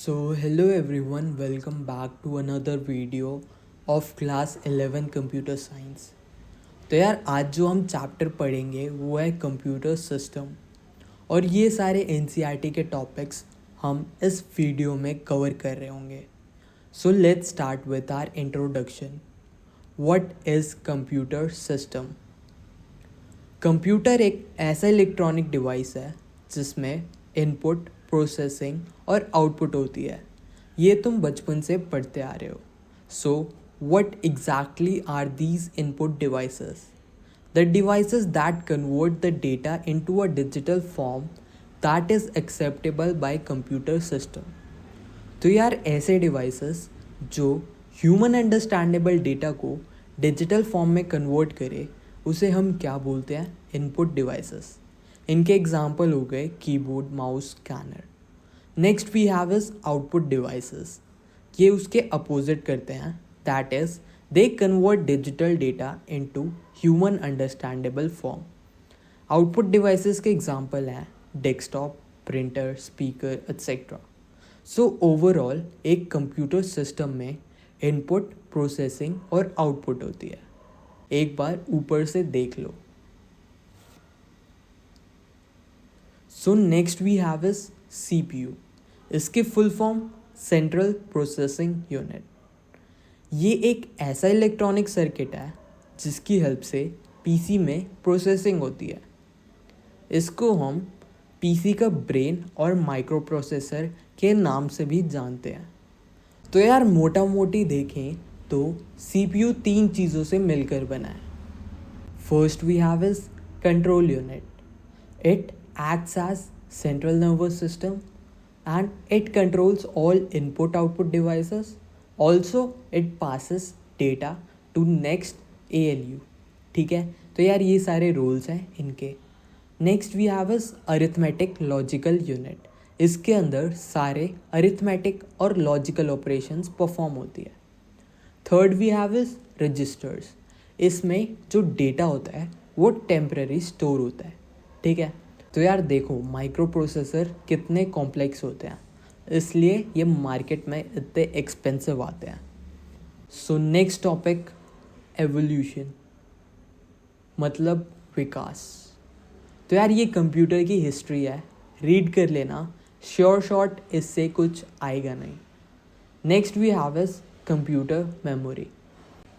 Hello everyone, welcome back to another video of class 11 computer science. तो यार आज जो हम चैप्टर पढ़ेंगे वो है कंप्यूटर सिस्टम और ये सारे एनसीईआरटी के टॉपिक्स हम इस वीडियो में कवर कर रहे होंगे। So let's start with our introduction. What is computer system? Computer एक ऐसा इलेक्ट्रॉनिक डिवाइस है जिसमें इनपुट, प्रोसेसिंग और आउटपुट होती है। ये तुम बचपन से पढ़ते आ रहे हो। So what exactly are these input devices? The devices that convert the data into a digital form that is acceptable by computer system. तो यार ऐसे डिवाइसेस जो ह्यूमन अंडरस्टैंडेबल डेटा को डिजिटल फॉर्म में कन्वर्ट करे उसे हम क्या बोलते हैं? Input devices. इनके एग्जाम्पल हो गए keyboard, mouse, scanner. Next we have is output devices. ये उसके अपोजिट करते हैं, that is they convert digital data into human understandable form. Output devices के एग्जाम्पल हैं desktop, printer, speaker etcetera. So overall एक कंप्यूटर सिस्टम में input, processing और output होती है। एक बार ऊपर से देख लो। So next we have is CPU। इसकी full form central processing unit. ये एक ऐसा इलेक्ट्रॉनिक सर्किट है जिसकी हेल्प से PC में प्रोसेसिंग होती है। इसको हम PC का ब्रेन और माइक्रो प्रोसेसर के नाम से भी जानते हैं। तो यार मोटा मोटी देखें तो CPU 3 चीज़ों से मिलकर बना है। First we have is control unit. It acts as central nervous system and it controls all input output devices. Also it passes data to next ALU। ठीक है, तो यार ये सारे रोल्स हैं इनके। Next we have is arithmetic logical unit. इसके अंदर सारे अरिथमेटिक और लॉजिकल ऑपरेशंस परफॉर्म होती है। Third we have is registers. इसमें जो डेटा होता है वो टेम्पररी स्टोर होता है। ठीक है, तो यार देखो माइक्रो प्रोसेसर कितने कॉम्प्लेक्स होते हैं, इसलिए ये मार्केट में इतने एक्सपेंसिव आते हैं। सो नेक्स्ट टॉपिक एवोल्यूशन, मतलब विकास। तो यार ये कंप्यूटर की हिस्ट्री है, रीड कर लेना, श्योर शॉर्ट इससे कुछ आएगा नहीं। Next we have is computer memory.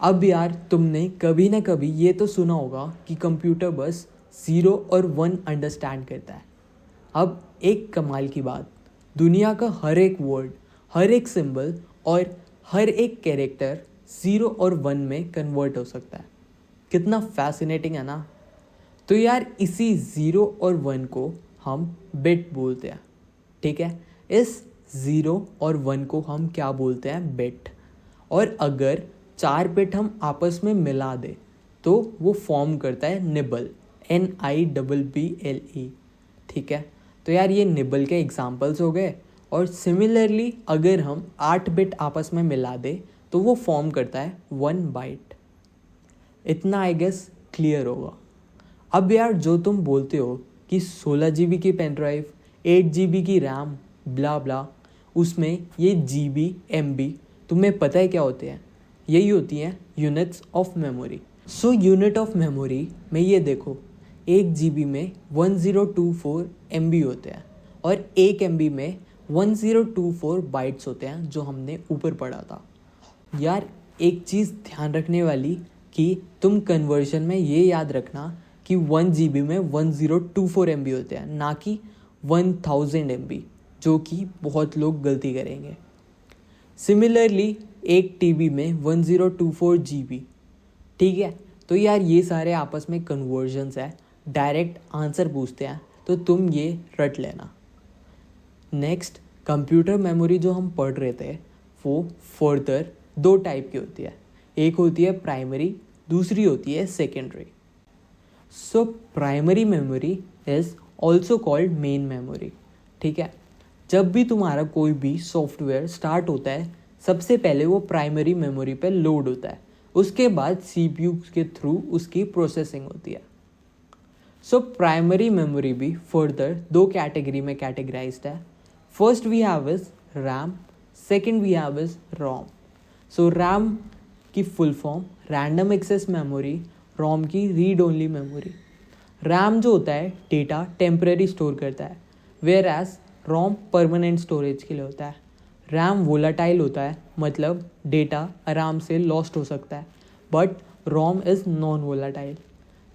अब यार तुमने कभी ना कभी ये तो सुना होगा कि कंप्यूटर बस 0 और 1 अंडरस्टैंड करता है। अब एक कमाल की बात, दुनिया का हर एक वर्ड, हर एक सिंबल और हर एक कैरेक्टर 0 और 1 में कन्वर्ट हो सकता है। कितना फैसिनेटिंग है ना। तो यार इसी 0 और 1 को हम बिट बोलते हैं। ठीक है, इस 0 और 1 को हम क्या बोलते हैं? बिट। और अगर 4 बिट हम आपस में मिला दें तो वो फॉर्म करता है निबल, NIBBLE। ठीक है, तो यार ये निबल के एग्जाम्पल्स हो गए। और सिमिलरली अगर हम 8 बिट आपस में मिला दें तो वो फॉर्म करता है 1 बाइट। इतना आई गेस क्लियर होगा। अब यार जो तुम बोलते हो कि 16 GB की पेन ड्राइव, 8 GB की रैम, ब्ला ब्ला, उसमें ये GB, MB, तुम्हें पता है क्या होते हैं? यही होती हैं units of memory. So unit of memory में ये देखो, 1 GB में 1024 MB होते हैं और 1 MB में 1024 बाइट्स होते हैं, जो हमने ऊपर पढ़ा था। यार एक चीज़ ध्यान रखने वाली कि तुम कन्वर्जन में ये याद रखना कि 1 GB में 1024 MB होते हैं, ना कि 1000 MB, जो कि बहुत लोग गलती करेंगे। सिमिलरली 1 TB में 1024 GB। ठीक है, तो यार ये सारे आपस में कन्वर्जन्स है, डायरेक्ट आंसर पूछते हैं तो तुम ये रट लेना। नेक्स्ट कंप्यूटर मेमोरी जो हम पढ़ रहे थे वो फर्दर 2 टाइप की होती है। एक होती है प्राइमरी, दूसरी होती है secondary. So primary memory is also called main memory. ठीक है, जब भी तुम्हारा कोई भी सॉफ्टवेयर स्टार्ट होता है सबसे पहले वो प्राइमरी मेमोरी पे लोड होता है, उसके बाद CPU के थ्रू उसकी प्रोसेसिंग होती है। सो प्राइमरी मेमोरी भी फर्दर 2 कैटेगरी में कैटेगराइज्ड है। First we have is RAM. Second we have is ROM. So RAM की full form random access memory, ROM की रीड ओनली मेमोरी. RAM जो होता है डेटा टेम्परेरी स्टोर करता है, whereas ROM permanent storage के लिए होता है. RAM वोलाटाइल होता है, मतलब डेटा आराम से लॉस्ट हो सकता है, but ROM is non volatile.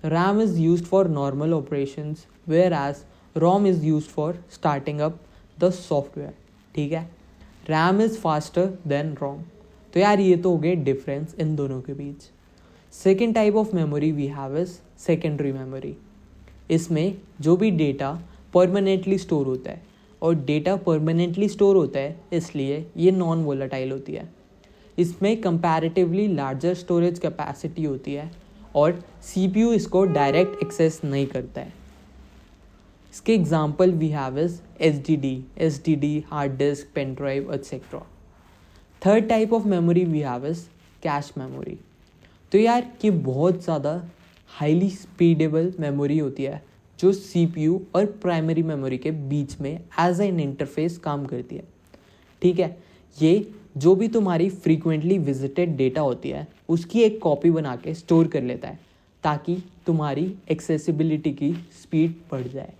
RAM is used for normal operations whereas ROM is used for starting up the software. ठीक है, RAM is faster than ROM. तो यार ये तो हो गए डिफरेंस इन दोनों के बीच. Second type of memory we have is secondary memory. इसमें जो भी डेटा परमानेंटली स्टोर होता है, और डेटा परमानेंटली स्टोर होता है इसलिए ये नॉन वोलाटाइल होती है. इसमें कंपैरेटिवली लार्जर स्टोरेज कैपेसिटी होती है और CPU इसको डायरेक्ट एक्सेस नहीं करता है. इसके example we have is SSD, hard disk, pen drive etcetera. Third type of memory we have is cache memory. तो यार ये बहुत ज़्यादा हाईली स्पीडेबल मेमोरी होती है जो CPU और प्राइमरी मेमोरी के बीच में एज एन इंटरफेस काम करती है. ठीक है, ये जो भी तुम्हारी फ्रीक्वेंटली विजिटेड डेटा होती है उसकी एक कॉपी बना के स्टोर कर लेता है ताकि तुम्हारी एक्सेसिबिलिटी की स्पीड बढ़ जाए.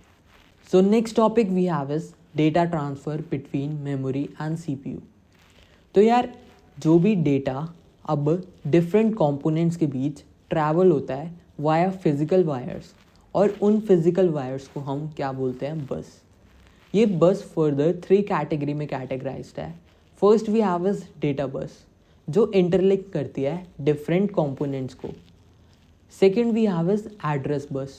So next topic we have is data transfer between memory and CPU. तो यार जो भी डेटा अब डिफरेंट कंपोनेंट्स के बीच ट्रैवल होता है वाया फिजिकल वायर्स, और उन फिजिकल वायर्स को हम क्या बोलते हैं, बस. ये बस फर्दर 3 कैटेगरी में कैटेगराइज्ड है. First we have is data bus जो इंटरलिंक करती है डिफरेंट कंपोनेंट्स को. Second we have is address bus,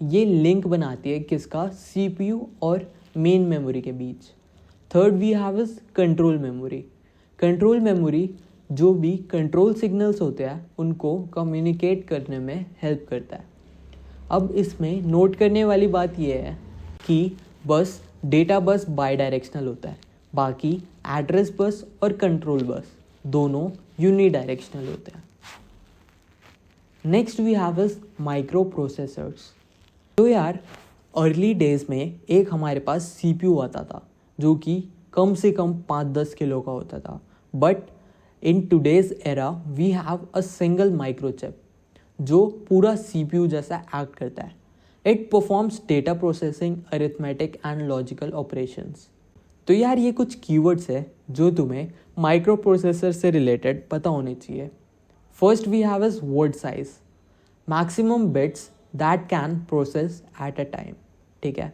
ये लिंक बनाती है किसका, CPU और मेन मेमोरी के बीच. Third we have is control memory. Control memory जो भी कंट्रोल सिग्नल्स होते हैं उनको कम्युनिकेट करने में हेल्प करता है. अब इसमें नोट करने वाली बात यह है कि बस डेटा बस बाई डायरेक्शनल होता है, बाकी एड्रेस बस और कंट्रोल बस दोनों यूनी डायरेक्शनल होते हैं. Next we have is microprocessors. तो यार अर्ली डेज में एक हमारे पास CPU आता था जो कि कम से कम 5-10 किलो का होता था, but in today's era we have a single microchip जो पूरा CPU जैसा एक्ट करता है. It performs data processing, arithmetic and logical operations. तो यार ये कुछ कीवर्ड्स है जो तुम्हें माइक्रो प्रोसेसर से रिलेटेड पता होने चाहिए. First we have is word size, maximum bits that can process at a time. ठीक है.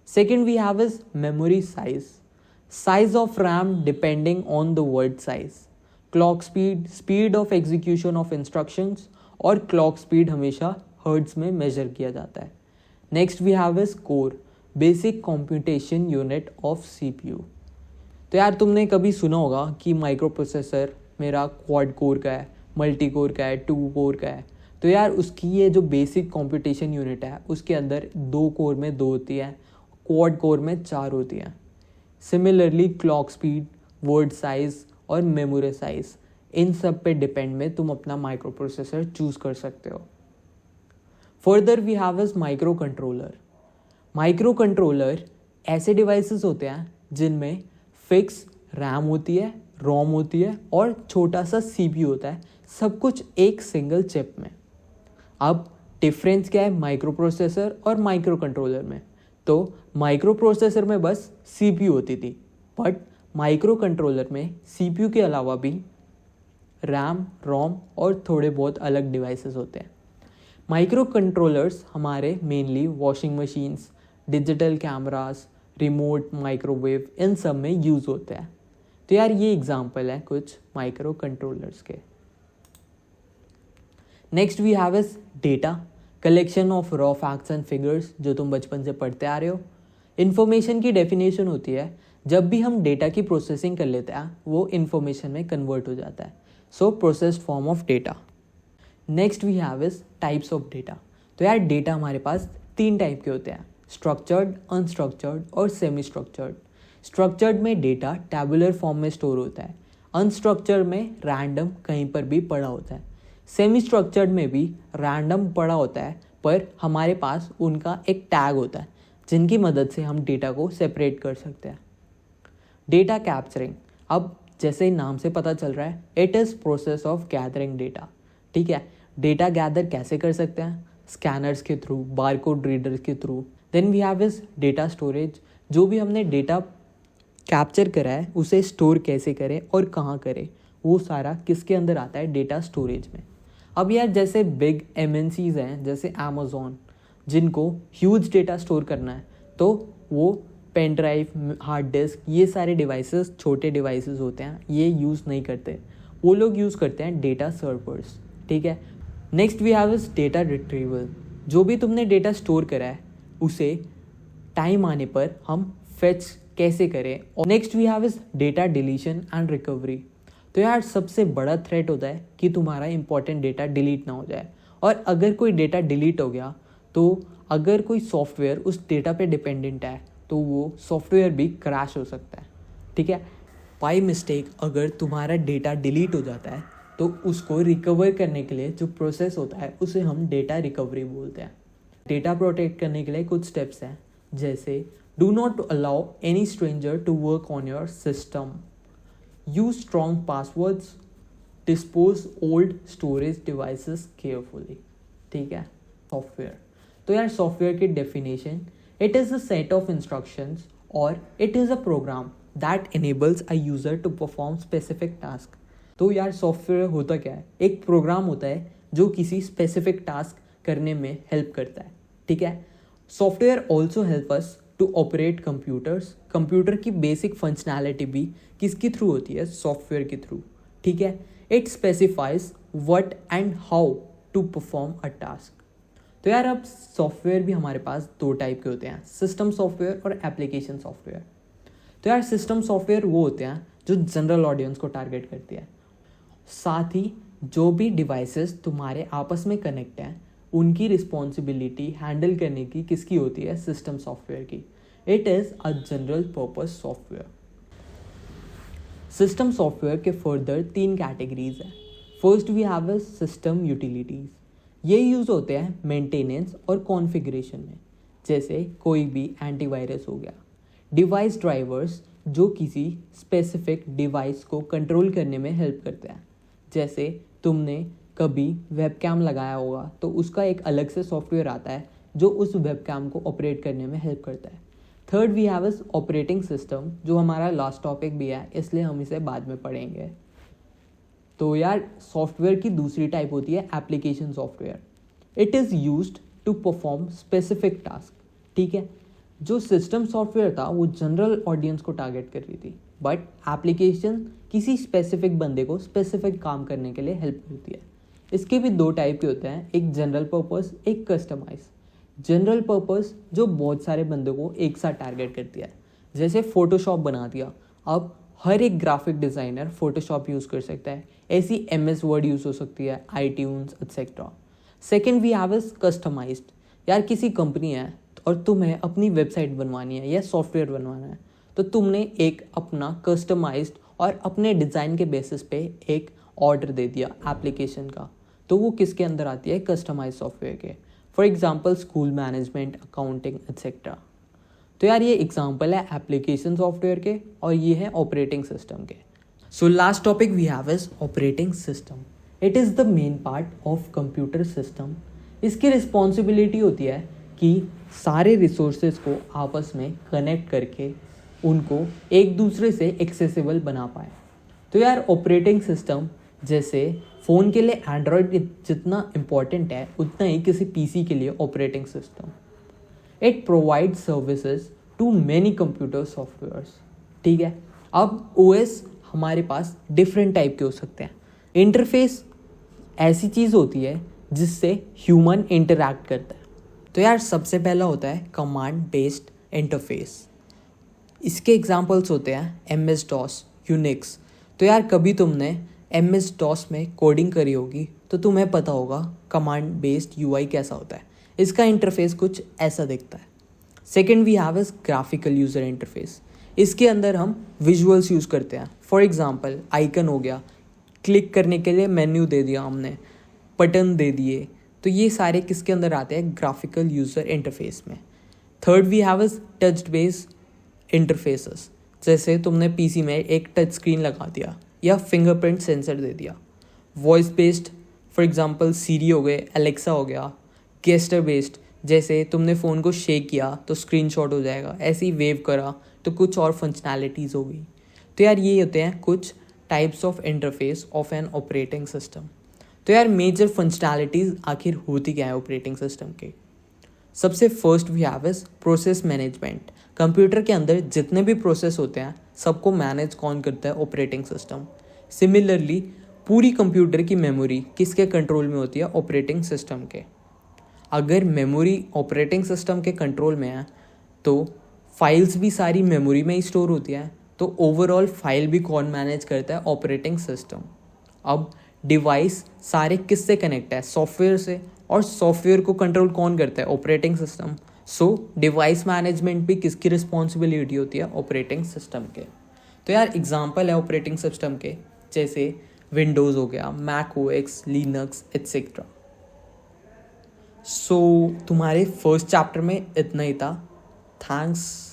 Second we have is memory size of RAM depending on the word size. Clock speed of execution of instructions, और clock speed हमेशा hertz में measure किया जाता है. Next we have is core, basic computation unit of CPU. तो यार तुमने कभी सुना होगा कि माइक्रो प्रोसेसर मेरा क्वाड कोर का है, मल्टी कोर का है, 2 कोर का है. तो यार उसकी ये जो बेसिक कंप्यूटेशन यूनिट है उसके अंदर 2 कोर में 2 होती है, क्वाड कोर में 4 होती हैं. Similarly clock speed, word size और मेमोरी साइज, इन सब पे डिपेंड में तुम अपना माइक्रो प्रोसेसर चूज कर सकते हो. Further we have is microcontroller. Microcontroller ऐसे डिवाइसेस होते हैं जिनमें फिक्स RAM होती है, ROM होती है और छोटा सा CPU होता है, सब कुछ एक सिंगल चिप में. अब डिफरेंस क्या है माइक्रो प्रोसेसर और माइक्रो कंट्रोलर में? तो माइक्रो प्रोसेसर में बस CPU होती थी, बट माइक्रो कंट्रोलर में CPU के अलावा भी RAM, ROM और थोड़े बहुत अलग डिवाइसेस होते हैं. माइक्रो कंट्रोलर्स हमारे mainly washing machines, digital cameras, remote, microwave, इन सब में यूज़ होते हैं. तो यार ये एग्जांपल है कुछ माइक्रो कंट्रोलर्स के. Next we have is data, collection of raw facts and figures, जो तुम बचपन से पढ़ते आ रहे हो. इन्फॉर्मेशन की डेफिनेशन होती है जब भी हम डेटा की प्रोसेसिंग कर लेते हैं वो इन्फॉर्मेशन में कन्वर्ट हो जाता है. So processed form of data. Next we have is types of data. तो यार डेटा हमारे पास 3 टाइप के होते हैं, स्ट्रक्चर्ड, अनस्ट्रक्चर्ड और सेमी स्ट्रक्चर्ड. स्ट्रक्चर्ड में डेटा टैबुलर फॉर्म में स्टोर होता है, अनस्ट्रक्चर्ड में रैंडम कहीं पर भी पड़ा होता है, सेमी स्ट्रक्चर्ड में भी रैंडम पड़ा होता है पर हमारे पास उनका एक टैग होता है जिनकी मदद से हम डेटा को सेपरेट कर सकते हैं. डेटा कैप्चरिंग, अब जैसे नाम से पता चल रहा है, it is process of gathering data. ठीक है, डेटा गैदर कैसे कर सकते हैं? स्कैनर्स के थ्रू, बारकोड रीडर्स के through. Then we have is data storage, जो भी हमने डेटा कैप्चर करा है उसे स्टोर कैसे करें और कहाँ करें, वो सारा किसके अंदर आता है? डेटा स्टोरेज में। अब यार जैसे बिग MNCs हैं जैसे अमेज़ॉन, जिनको ह्यूज डेटा स्टोर करना है, तो वो पेन ड्राइव, हार्ड डिस्क, ये सारे डिवाइसेस छोटे डिवाइसेस होते हैं, ये यूज़ नहीं करते। वो लोग यूज़ करते हैं डेटा सर्वर्स। ठीक है, next we have is data retrieval. जो भी तुमने डेटा स्टोर करा है उसे टाइम आने पर हम फेच कैसे करें। और next we have is data deletion and recovery. तो यार सबसे बड़ा थ्रेट होता है कि तुम्हारा इंपॉर्टेंट डेटा डिलीट ना हो जाए, और अगर कोई डेटा डिलीट हो गया तो अगर कोई सॉफ्टवेयर उस डेटा पे डिपेंडेंट है तो वो सॉफ्टवेयर भी क्रैश हो सकता है। ठीक है, बाय मिस्टेक अगर तुम्हारा डेटा डिलीट हो जाता है तो उसको रिकवर करने के लिए जो प्रोसेस होता है उसे हम डेटा रिकवरी बोलते हैं। डेटा प्रोटेक्ट करने के लिए कुछ स्टेप्स हैं, जैसे do not allow any stranger to work on your system, use strong passwords, dispose old storage devices carefully. ठीक है, सॉफ्टवेयर, तो यार सॉफ्टवेयर की definition, it is a set of instructions और it is a program that enables a user to perform specific task। तो यार software होता क्या है? एक प्रोग्राम होता है जो किसी स्पेसिफिक टास्क करने में हेल्प करता है। ठीक है, software also help us to operate computers. Computer की बेसिक फंक्शनैलिटी भी किसके थ्रू होती है? सॉफ्टवेयर के थ्रू। ठीक है, it specifies what and how to perform a task. तो यार अब सॉफ्टवेयर भी हमारे पास दो टाइप के होते हैं, सिस्टम सॉफ्टवेयर और एप्लीकेशन सॉफ्टवेयर। तो यार सिस्टम सॉफ्टवेयर वो होते हैं जो जनरल ऑडियंस को टारगेट करती है। साथ ही जो भी डिवाइसेस तुम्हारे आपस में कनेक्ट हैं उनकी रिस्पॉन्सिबिलिटी हैंडल करने की किसकी होती है? सिस्टम सॉफ्टवेयर की। It is a general purpose software. System software के फर्दर 3 कैटेगरीज हैं। First we have a system utilities. ये यूज़ होते हैं मेंटेनेंस और कॉन्फ़िगरेशन में, जैसे कोई भी एंटीवायरस हो गया। डिवाइस ड्राइवर्स, जो किसी स्पेसिफिक डिवाइस को कंट्रोल करने में हेल्प करते हैं, जैसे तुमने कभी वेबकैम लगाया होगा तो उसका एक अलग से सॉफ्टवेयर आता है जो उस वेबकैम को ऑपरेट करने में हेल्प करता है। Third we have is operating system, जो हमारा लास्ट टॉपिक भी है इसलिए हम इसे बाद में पढ़ेंगे। तो यार सॉफ्टवेयर की दूसरी टाइप होती है application software. It is used to perform specific task. ठीक है, जो सिस्टम सॉफ्टवेयर था वो जनरल ऑडियंस को टारगेट कर रही थी, बट एप्लीकेशन किसी स्पेसिफिक बंदे को स्पेसिफिक काम करने के लिए हेल्प करती है। इसके भी 2 टाइप के होते हैं, एक जनरल पर्पस, एक कस्टमाइज। जनरल पर्पस जो बहुत सारे बंदों को एक साथ टारगेट करती है, जैसे फोटोशॉप बना दिया, अब हर एक ग्राफिक डिज़ाइनर फोटोशॉप यूज़ कर सकता है। ऐसी MS वर्ड यूज़ हो सकती है, iTunes etcetera. Second we have is customised. यार किसी कंपनी है और तुम्हें अपनी वेबसाइट बनवानी है या सॉफ्टवेयर बनवाना है, तो तुमने एक अपना कस्टमाइज्ड और अपने डिज़ाइन के बेसिस पे एक ऑर्डर दे दिया एप्लीकेशन का, तो वो किसके अंदर आती है? कस्टमाइज सॉफ्टवेयर के। For example school management, accounting etcetera. तो यार ये एग्जांपल है एप्लीकेशन सॉफ्टवेयर के और ये है ऑपरेटिंग सिस्टम के। So last topic we have is operating system. It is the main part of computer system. इसकी रिस्पॉन्सिबिलिटी होती है कि सारे रिसोर्सेज को आपस में कनेक्ट करके उनको एक दूसरे से एक्सेसिबल बना पाए। तो यार ऑपरेटिंग सिस्टम जैसे फ़ोन के लिए एंड्रॉयड जितना इम्पॉर्टेंट है उतना ही किसी PC के लिए operating system. It provide services to many computer softwares. ठीक है, अब OS हमारे पास डिफरेंट टाइप के हो सकते हैं। इंटरफेस ऐसी चीज़ होती है जिससे ह्यूमन इंटरैक्ट करता है। तो यार सबसे पहला होता है कमांड बेस्ड इंटरफेस। इसके एग्जांपल्स होते हैं MS-DOS, यूनिक्स। तो यार कभी तुमने MS-DOS में कोडिंग करी होगी तो तुम्हें पता होगा कमांड बेस्ड UI कैसा होता है। इसका इंटरफेस कुछ ऐसा दिखता है। Second we have is graphical user interface. इसके अंदर हम विजुअल्स यूज़ करते हैं। फॉर एग्जांपल आइकन हो गया, क्लिक करने के लिए मेन्यू दे दिया हमने, बटन दे दिए, तो ये सारे किसके अंदर आते हैं? ग्राफिकल यूज़र इंटरफेस में। Third we have is touch based interfaces, जैसे तुमने पीसी में एक टच स्क्रीन लगा दिया या फिंगरप्रिंट सेंसर दे दिया। वॉइस बेस्ड फॉर एग्जांपल सीरी हो गए, एलेक्सा हो गया। गेस्टर बेस्ड जैसे तुमने फ़ोन को शेक किया तो स्क्रीनशॉट हो जाएगा, ऐसे ही वेव करा तो कुछ और फंक्शनैलिटीज़ हो गई। तो यार ये होते हैं कुछ types of interface of an operating system. तो यार मेजर फंक्शनैलिटीज़ आखिर होती क्या है ऑपरेटिंग सिस्टम के? सबसे first we have is process management. Computer के अंदर जितने भी प्रोसेस होते हैं सबको मैनेज कौन करता है? Operating system. सिमिलरली पूरी कंप्यूटर की मेमोरी किसके कंट्रोल में होती है? ऑपरेटिंग सिस्टम के। अगर मेमोरी ऑपरेटिंग सिस्टम के कंट्रोल में है तो फाइल्स भी सारी मेमोरी में ही स्टोर होती है, तो ओवरऑल फाइल भी कौन मैनेज करता है? Operating system. अब डिवाइस सारे किससे कनेक्ट है? सॉफ्टवेयर से, और सॉफ्टवेयर को कंट्रोल कौन करता है? Operating system. So device management भी किसकी रिस्पॉन्सिबिलिटी होती है? ऑपरेटिंग सिस्टम के। तो यार एग्जांपल है ऑपरेटिंग सिस्टम के, जैसे विंडोज़ हो गया, मैक ओएस, लिनक्स एट्सेट्रा। सो तुम्हारे फर्स्ट चैप्टर में इतना ही था। थैंक्स।